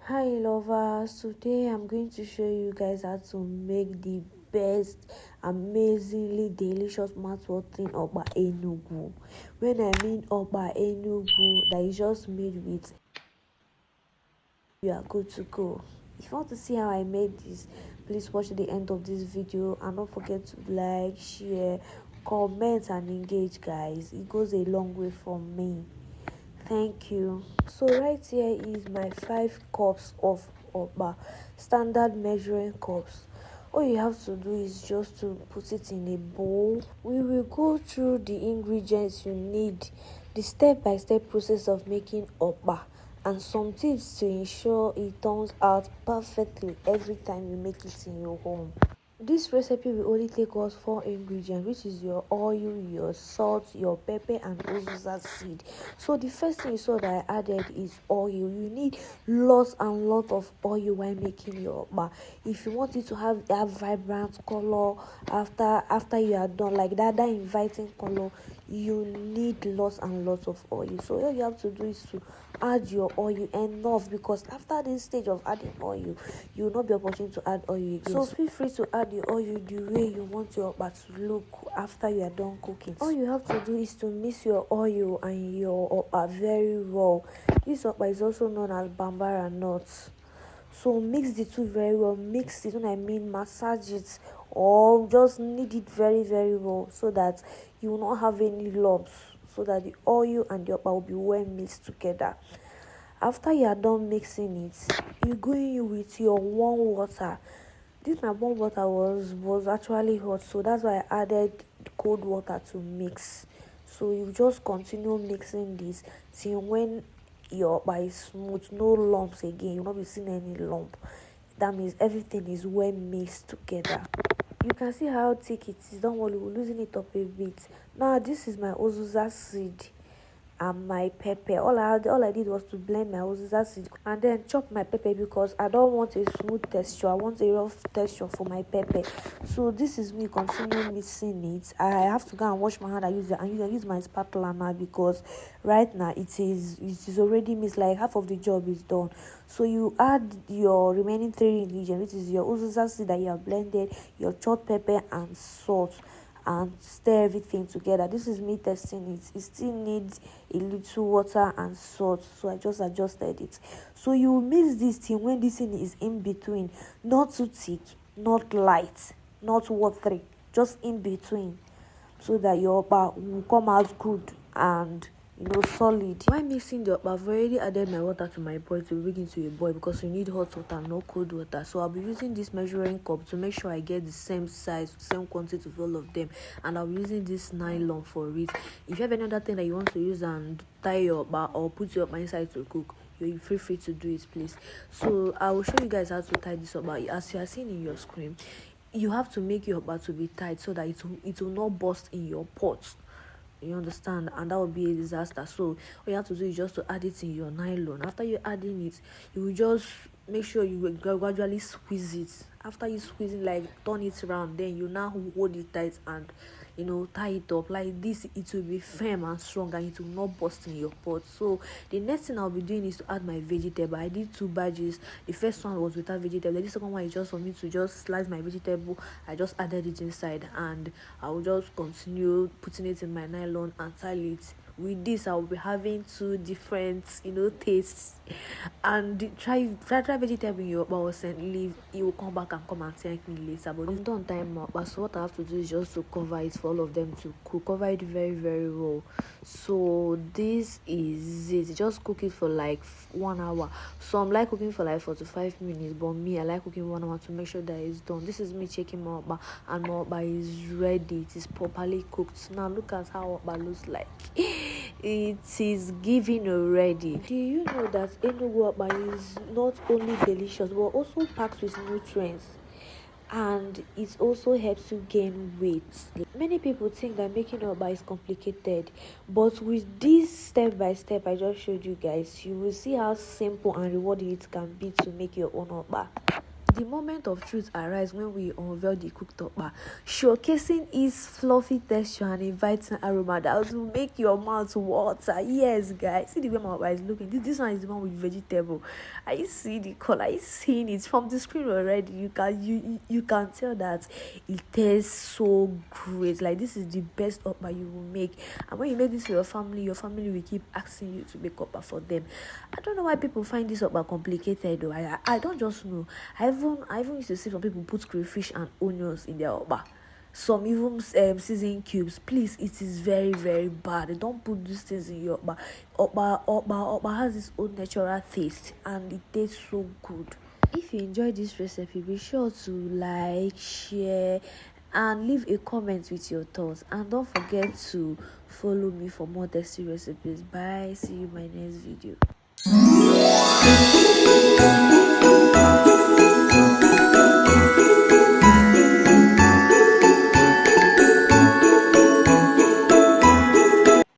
Hi lovers, today I'm going to show you guys how to make the best amazingly delicious mouth-watering Okpa enugu. When I mean Okpa enugu, that is just made with, you are good to go. If you want to see how I made this, please watch the end of this video and don't forget to like, share, comment and engage, guys. It goes a long way for me. Thank you. So right here is my 5 cups of Okpa, standard measuring cups. All you have to do is just to put it in a bowl. We will go through the ingredients you need, the step-by-step process of making Okpa, and some tips to ensure it turns out perfectly every time you make it in your home. This recipe will only take us 4 ingredients, which is your oil, your salt, your pepper and uziza seed. So the first thing you saw that I added is oil. You need lots and lots of oil while making your Okpa. If you want it to have that vibrant color after you are done, like that inviting color, you need lots and lots of oil. So all you have to do is to add your oil enough, because after this stage of adding oil, you will not be opportune to add oil again. So feel free to add the oil the way you want your Okpa to look after you are done cooking. All you have to do is to mix your oil and your Okpa very well. This Okpa is also known as bambara nuts. So mix the two very well. Mix it, when I mean massage it, or just knead it very well, so that you will not have any lumps, so that the oil and the Okpa will be well mixed together. After you are done mixing it, you go in with your warm water. This my warm water was actually hot, so that's why I added cold water to mix. So you just continue mixing this till when your Okpa is smooth, no lumps again. You'll not be seeing any lump. That means everything is well mixed together. You can see how thick it is. Don't worry, we're losing it up a bit. Now this is my uziza seed and my pepper. All I did was to blend my uziza seed and then chop my pepper, because I don't want a smooth texture. I want a rough texture for my pepper. So this is me continuing mixing it. I have to go and wash my hand. I use my spatula now, because right now it is already mixed. Like half of the job is done. So you add your remaining 3 ingredients, which is your uziza seed that you have blended, your chopped pepper and salt, and stir everything together. This is me testing it. It still needs a little water and salt, so I just adjusted it. So you mix this thing when this thing is in between, not too thick, not light, not watery, just in between, so that your Okpa will come out good and solid. While mixing the Okpa, I've already added my water to my boil to bring it to a boil, because you need hot water, not cold water. So I'll be using this measuring cup to make sure I get the same size, same quantity of all of them, and I'll be using this nylon for it. If you have any other thing that you want to use and tie your Okpa or put your Okpa inside to cook, you're free to do it, please. So I will show you guys how to tie this Okpa. As you are seeing in your screen, you have to make your Okpa to be tight, so that it will not burst in your pot. You understand? And that would be a disaster. So all you have to do is just to add it in your nylon. After you're adding it, you will just make sure you gradually squeeze it. After you squeeze it, like turn it around, then you now hold it tight and tie it up like this. It will be firm and strong, and it will not burst in your pot. So the next thing I'll be doing is to add my vegetable. I did 2 batches. The first one was without vegetable. The second one is just for me to just slice my vegetable. I just added it inside, and I will just continue putting it in my nylon and tie it. With this, I will be having 2 different tastes. And try vegetable in your bowl and leave. You will come back and come and thank me later. But it's done time up. So what I have to do is just to cover it for all of them to cook. Cover it very well. So this is it. Just cook it for like 1 hour. Some like cooking for like 45 minutes, but me, I like cooking 1 hour to make sure that it's done. This is me checking my Okpa, and my Okpa is ready. It is properly cooked. Now look at how Okpa looks like. It is giving already. Do you know that enugu Okpa is not only delicious but also packed with nutrients, and it also helps you gain weight? Many people think that making Okpa is complicated, but with this step by step I just showed you guys, you will see how simple and rewarding it can be to make your own Okpa. the moment of truth arrives when we unveil the cooked okpa, showcasing its fluffy texture and inviting aroma that will make your mouth water. Yes, guys, see the way my okpa is looking. This one is the one with vegetable. Are you seeing the color? Are you seeing it from the screen already? You can tell that it tastes so great. Like, this is the best okpa you will make, and when you make this for your family will keep asking you to make okpa for them. I don't know why people find this okpa complicated though. I don't just know. I even used to see some people put crayfish and onions in their okpa. Some even season cubes. Please, it is very, very bad. Don't put these things in your okpa. Okpa has its own natural taste, and it tastes so good. If you enjoyed this recipe, be sure to like, share, and leave a comment with your thoughts. And don't forget to follow me for more tasty recipes. Bye. See you in my next video.